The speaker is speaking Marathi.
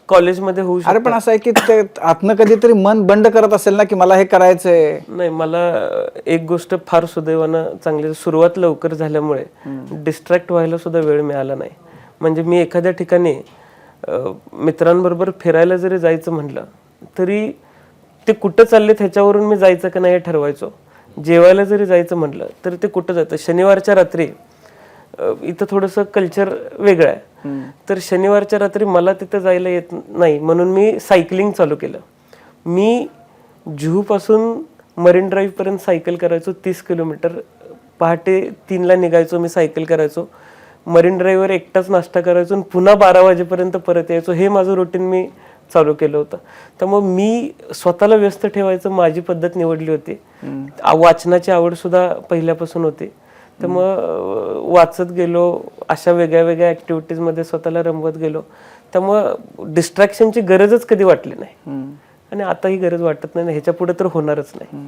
कॉलेजमध्ये होऊ अरे पण शकतं. असं आहे की ते आतनं कधीतरी मन बंड करत असेल ना की मला हे करायचंय. नाही, मला एक गोष्ट फार सुदैवानं चांगली, सुरुवात लवकर झाल्यामुळे डिस्ट्रॅक्ट व्हायला सुद्धा वेळ मिळाला नाही. म्हणजे मी एखाद्या ठिकाणी मित्रांबरोबर फिरायला जरी जायचं म्हटलं तरी ते कुठं चालले ह्याच्यावरून मी जायचं का नाही हे ठरवायचो. जेवायला जरी जायचं म्हटलं तर ते कुठं जातं. शनिवारच्या रात्री इथं थोडंसं कल्चर वेगळं आहे, तर शनिवारच्या रात्री मला तिथं जायला येत नाही म्हणून मी सायकलिंग चालू केलं. मी जुहूपासून मरीन ड्राईव्ह पर्यंत सायकल करायचो 30 किलोमीटर. पहाटे 3ला निघायचो, मी सायकल करायचो, मरीन ड्राईव्हवर एकटाच नाश्ता करायचो आणि पुन्हा 12 वाजेपर्यंत परत यायचो. हे माझं रुटीन मी चालू केलं होतं. त्यामुळे मी स्वतःला व्यस्त ठेवायचं माझी पद्धत निवडली होती. वाचनाची आवड सुद्धा पहिल्यापासून होती, त्यामुळं वाचत गेलो, अशा वेगळ्या वेगळ्या ॲक्टिव्हिटीजमध्ये स्वतःला रमवत गेलो. त्यामुळं डिस्ट्रॅक्शनची गरजच कधी वाटली नाही आणि आता ही गरज वाटत नाही, ह्याच्या पुढे तर होणारच नाही.